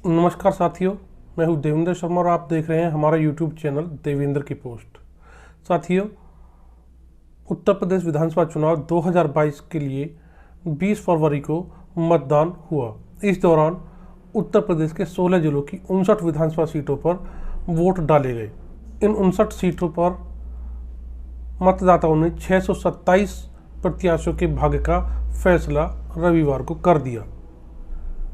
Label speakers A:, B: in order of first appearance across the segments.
A: नमस्कार साथियों, मैं हूं देवेंद्र शर्मा और आप देख रहे हैं हमारा यूट्यूब चैनल देवेंद्र की पोस्ट। साथियों, उत्तर प्रदेश विधानसभा चुनाव 2022 के लिए 20 फरवरी को मतदान हुआ। इस दौरान उत्तर प्रदेश के 16 जिलों की 59 विधानसभा सीटों पर वोट डाले गए। इन 59 सीटों पर मतदाताओं ने 627 प्रत्याशियों के भाग्य का फैसला रविवार को कर दिया।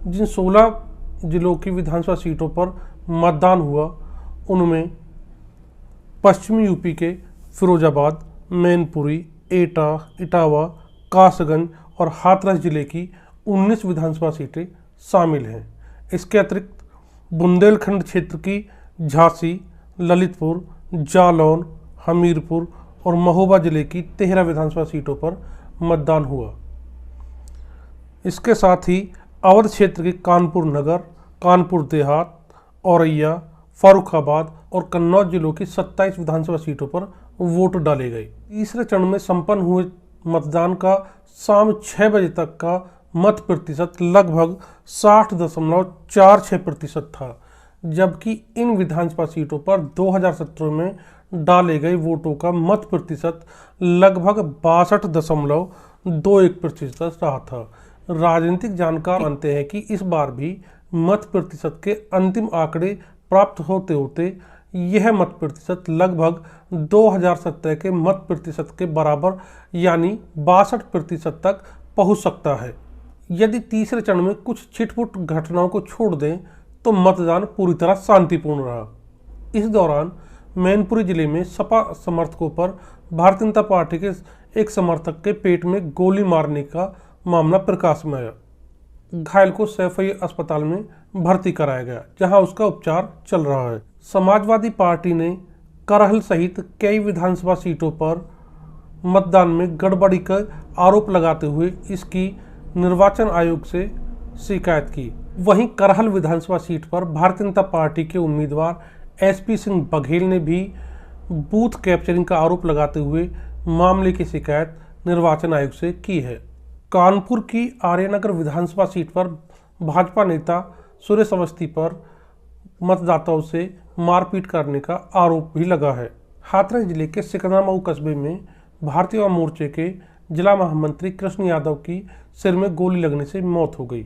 A: जिन 16 जिलों की विधानसभा सीटों पर मतदान हुआ उनमें पश्चिमी यूपी के फिरोजाबाद, मैनपुरी, एटा, इटावा, कासगंज और हाथरस जिले की 19 विधानसभा सीटें शामिल हैं। इसके अतिरिक्त बुंदेलखंड क्षेत्र की झांसी, ललितपुर, जालौन, हमीरपुर और महोबा जिले की 13 विधानसभा सीटों पर मतदान हुआ। इसके साथ ही अवध क्षेत्र के कानपुर नगर, कानपुर देहात, औरैया, फर्रुखाबाद और कन्नौज जिलों की 27 विधानसभा सीटों पर वोट डाले गए। तीसरे चरण में संपन्न हुए मतदान का शाम 6 बजे तक का मत प्रतिशत लगभग 60.46% था, जबकि इन विधानसभा सीटों पर 2017 में डाले गए वोटों का मत प्रतिशत लगभग 62.21% रहा था। राजनीतिक जानकार मानते हैं कि इस बार भी मत प्रतिशत के अंतिम आंकड़े प्राप्त होते होते यह मत प्रतिशत लगभग 2017 के मत प्रतिशत के बराबर यानी 62% तक पहुंच सकता है। यदि तीसरे चरण में कुछ छिटपुट घटनाओं को छोड़ दें तो मतदान पूरी तरह शांतिपूर्ण रहा। इस दौरान मैनपुरी जिले में सपा समर्थकों पर भारतीय जनता पार्टी के एक समर्थक के पेट में गोली मारने का मामला प्रकाश में आया। घायल को सैफई अस्पताल में भर्ती कराया गया, जहां उसका उपचार चल रहा है। समाजवादी पार्टी ने करहल सहित कई विधानसभा सीटों पर मतदान में गड़बड़ी का आरोप लगाते हुए इसकी निर्वाचन आयोग से शिकायत की। वहीं करहल विधानसभा सीट पर भारतीय जनता पार्टी के उम्मीदवार एसपी सिंह बघेल ने भी बूथ कैप्चरिंग का आरोप लगाते हुए मामले की शिकायत निर्वाचन आयोग से की है। कानपुर की आर्यनगर विधानसभा सीट पर भाजपा नेता सुरेश अवस्थी पर मतदाताओं से मारपीट करने का आरोप भी लगा है। हाथरस जिले के सिकंदरामऊ कस्बे में भारतीय युवा मोर्चे के जिला महामंत्री कृष्ण यादव की सिर में गोली लगने से मौत हो गई।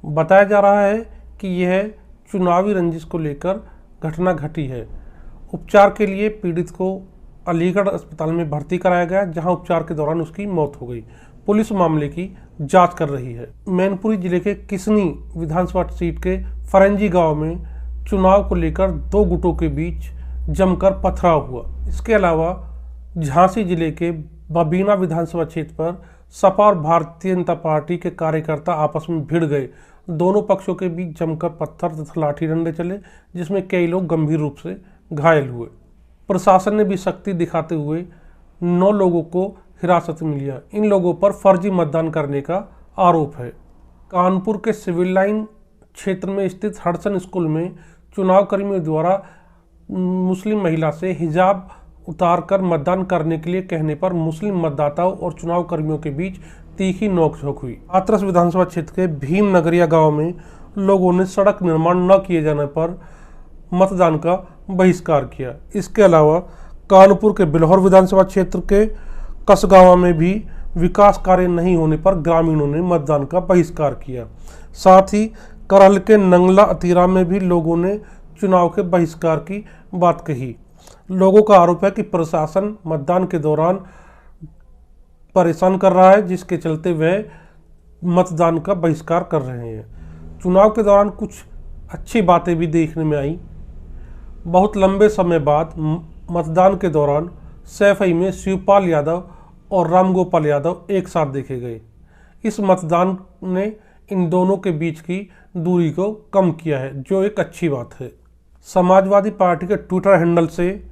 A: बताया जा रहा है कि यह चुनावी रंजिश को लेकर घटना घटी है। उपचार के लिए पीड़ित को अलीगढ़ अस्पताल में भर्ती कराया गया, जहां उपचार के दौरान उसकी मौत हो गई। पुलिस मामले की जांच कर रही है। मैनपुरी जिले के किसनी विधानसभा सीट के फरंजी गांव में चुनाव को लेकर दो गुटों के बीच जमकर पथराव हुआ। इसके अलावा झांसी जिले के बबीना विधानसभा क्षेत्र पर सपा और भारतीय जनता पार्टी के कार्यकर्ता आपस में भिड़ गए। दोनों पक्षों के बीच जमकर पत्थर तथा लाठी डंडे चले, जिसमें कई लोग गंभीर रूप से घायल हुए। प्रशासन ने भी सख्ती दिखाते हुए 9 लोगों को हिरासत में लिया। इन लोगों पर फर्जी मतदान करने का आरोप है। कानपुर के सिविल लाइन क्षेत्र में स्थित हडसन स्कूल में चुनाव कर्मियों द्वारा मुस्लिम महिला से हिजाब उतारकर मतदान करने के लिए कहने पर मुस्लिम मतदाताओं और चुनाव कर्मियों के बीच तीखी नोकझोंक हुई। हाथरस विधानसभा क्षेत्र के भीम नगरिया गांव में लोगों ने सड़क निर्माण न किए जाने पर मतदान का बहिष्कार किया। इसके अलावा कानपुर के बिल्हौर विधानसभा क्षेत्र के कसगांवा में भी विकास कार्य नहीं होने पर ग्रामीणों ने मतदान का बहिष्कार किया। साथ ही करहल के नंगला अतीरा में भी लोगों ने चुनाव के बहिष्कार की बात कही। लोगों का आरोप है कि प्रशासन मतदान के दौरान परेशान कर रहा है, जिसके चलते वह मतदान का बहिष्कार कर रहे हैं। चुनाव के दौरान कुछ अच्छी बातें भी देखने में आई। बहुत लंबे समय बाद मतदान के दौरान सैफई में शिवपाल यादव और रामगोपाल यादव एक साथ देखे गए। इस मतदान ने इन दोनों के बीच की दूरी को कम किया है, जो एक अच्छी बात है। समाजवादी पार्टी के ट्विटर हैंडल से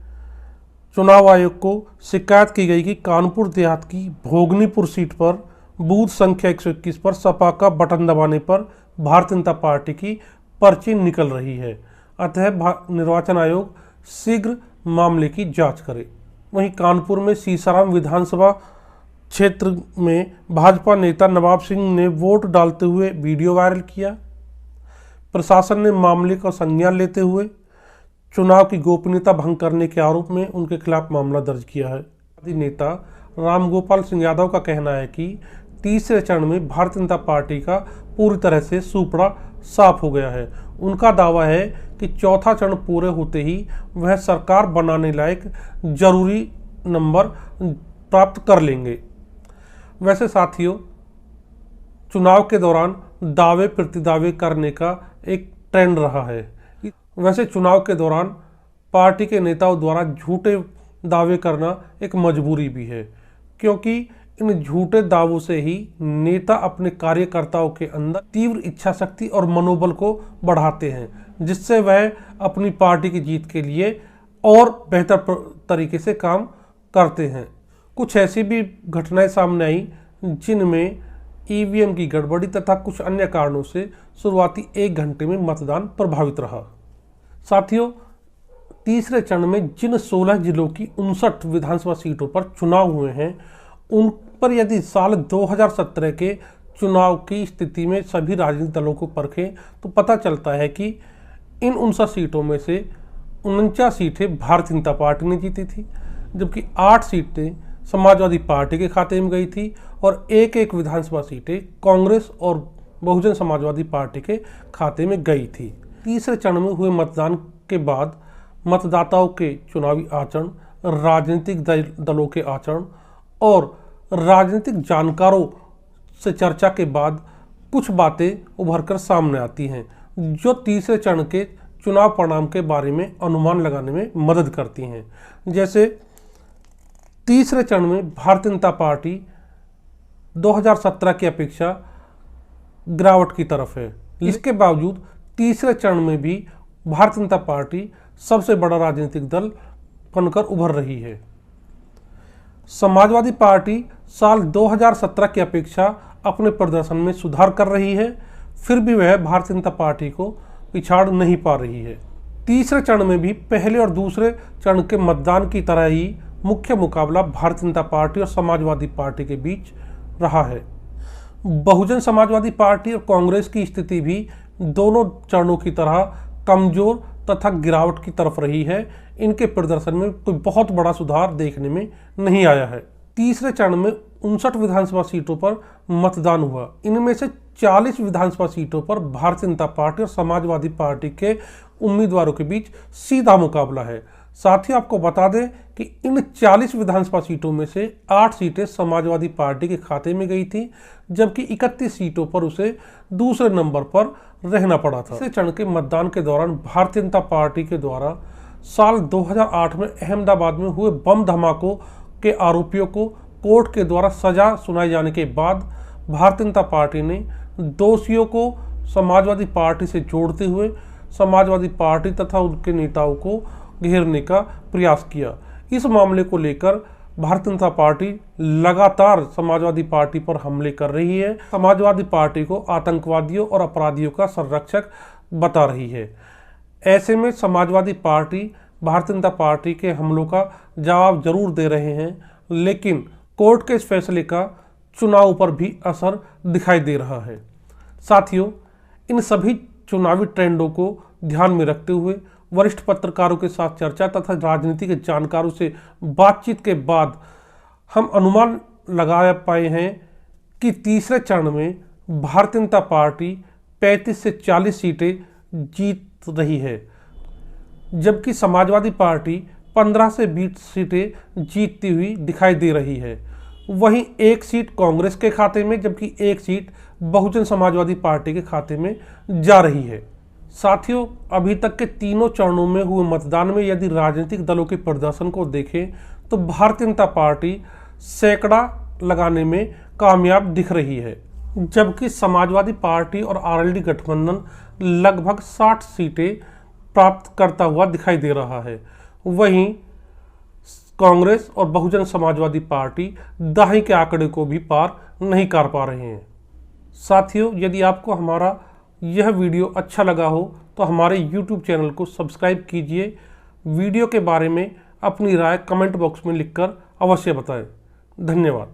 A: चुनाव आयोग को शिकायत की गई कि कानपुर देहात की भोगनीपुर सीट पर बूथ संख्या 121 पर सपा का बटन दबाने पर भारतीय जनता पार्टी की पर्ची निकल रही है, अतः निर्वाचन आयोग शीघ्र मामले की जांच करे। वहीं कानपुर में सीसाराम विधानसभा क्षेत्र में भाजपा नेता नवाब सिंह ने वोट डालते हुए वीडियो वायरल किया। प्रशासन ने मामले का संज्ञान लेते हुए चुनाव की गोपनीयता भंग करने के आरोप में उनके खिलाफ मामला दर्ज किया है। नेता रामगोपाल सिंह यादव का कहना है कि तीसरे चरण में भारतीय जनता पार्टी का पूरी तरह से सूपड़ा साफ हो गया है। उनका दावा है कि चौथा चरण पूरे होते ही वह सरकार बनाने लायक जरूरी नंबर प्राप्त कर लेंगे। वैसे साथियों, चुनाव के दौरान दावे प्रतिदावे करने का एक ट्रेंड रहा है। वैसे चुनाव के दौरान पार्टी के नेताओं द्वारा झूठे दावे करना एक मजबूरी भी है, क्योंकि इन झूठे दावों से ही नेता अपने कार्यकर्ताओं के अंदर तीव्र इच्छा शक्ति और मनोबल को बढ़ाते हैं, जिससे वह अपनी पार्टी की जीत के लिए और बेहतर तरीके से काम करते हैं। कुछ ऐसी भी घटनाएं सामने आई जिनमें ईवीएम की गड़बड़ी तथा कुछ अन्य कारणों से शुरुआती 1 घंटे में मतदान प्रभावित रहा। साथियों, तीसरे चरण में जिन 16 जिलों की 59 विधानसभा सीटों पर चुनाव हुए हैं, उन पर यदि साल 2017 के चुनाव की स्थिति में सभी राजनीतिक दलों को परखें तो पता चलता है कि इन 59 सीटों में से 49 सीटें भारतीय जनता पार्टी ने जीती थी, जबकि 8 सीटें समाजवादी पार्टी के खाते में गई थी और एक विधानसभा सीटें कांग्रेस और बहुजन समाजवादी पार्टी के खाते में गई थी। तीसरे चरण में हुए मतदान के बाद मतदाताओं के चुनावी आचरण, राजनीतिक दलों के आचरण और राजनीतिक जानकारों से चर्चा के बाद कुछ बातें उभरकर सामने आती हैं जो तीसरे चरण के चुनाव परिणाम के बारे में अनुमान लगाने में मदद करती हैं। जैसे तीसरे चरण में भारतीय जनता पार्टी 2017 की अपेक्षा गिरावट की तरफ है। इसके बावजूद तीसरे चरण में भी भारतीय जनता पार्टी सबसे बड़ा राजनीतिक दल बनकर उभर रही है। समाजवादी पार्टी साल 2017 की अपेक्षा अपने प्रदर्शन में सुधार कर रही है, फिर भी वह भारतीय जनता पार्टी को पिछाड़ नहीं पा रही है। तीसरे चरण में भी पहले और दूसरे चरण के मतदान की तरह ही मुख्य मुकाबला भारतीय जनता पार्टी और समाजवादी पार्टी के बीच रहा है। बहुजन समाजवादी पार्टी और कांग्रेस की स्थिति भी दोनों चरणों की तरह कमजोर तथा गिरावट की तरफ रही है। इनके प्रदर्शन में कोई बहुत बड़ा सुधार देखने में नहीं आया है। तीसरे चरण में 59 विधानसभा सीटों पर मतदान हुआ। इनमें से 40 विधानसभा सीटों पर भारतीय जनता पार्टी और समाजवादी पार्टी के उम्मीदवारों के बीच सीधा मुकाबला है। साथ ही आपको बता दें कि इन 40 विधानसभा सीटों में से 8 सीटें समाजवादी पार्टी के खाते में गई थी, जबकि 31 सीटों पर उसे दूसरे नंबर पर रहना पड़ा था। इस चरण के मतदान के दौरान भारतीय जनता पार्टी के द्वारा साल 2008 में अहमदाबाद में हुए बम धमाकों के आरोपियों को कोर्ट के द्वारा सजा सुनाए जाने के बाद भारतीय जनता पार्टी ने दोषियों को समाजवादी पार्टी से जोड़ते हुए समाजवादी पार्टी तथा उनके नेताओं को घेरने का प्रयास किया। इस मामले को लेकर भारतीय जनता पार्टी लगातार समाजवादी पार्टी पर हमले कर रही है, समाजवादी पार्टी को आतंकवादियों और अपराधियों का संरक्षक बता रही है। ऐसे में समाजवादी पार्टी भारतीय जनता पार्टी के हमलों का जवाब जरूर दे रहे हैं, लेकिन कोर्ट के इस फैसले का चुनाव पर भी असर दिखाई दे रहा है। साथियों, इन सभी चुनावी ट्रेंडों को ध्यान में रखते हुए वरिष्ठ पत्रकारों के साथ चर्चा तथा राजनीति के जानकारों से बातचीत के बाद हम अनुमान लगा पाए हैं कि तीसरे चरण में भारतीय जनता पार्टी 35 से 40 सीटें जीत रही है, जबकि समाजवादी पार्टी 15 से 20 सीटें जीतती हुई दिखाई दे रही है। वहीं एक सीट कांग्रेस के खाते में, जबकि एक सीट बहुजन समाजवादी पार्टी के खाते में जा रही है। साथियों, अभी तक के तीनों चरणों में हुए मतदान में यदि राजनीतिक दलों के प्रदर्शन को देखें तो भारतीय जनता पार्टी सैकड़ा लगाने में कामयाब दिख रही है, जबकि समाजवादी पार्टी और आरएलडी गठबंधन लगभग 60 सीटें प्राप्त करता हुआ दिखाई दे रहा है। वहीं कांग्रेस और बहुजन समाजवादी पार्टी दहाई के आंकड़े को भी पार नहीं कर पा रहे हैं। साथियों, यदि आपको हमारा यह वीडियो अच्छा लगा हो तो हमारे YouTube चैनल को सब्सक्राइब कीजिए। वीडियो के बारे में अपनी राय कमेंट बॉक्स में लिखकर अवश्य बताएं। धन्यवाद।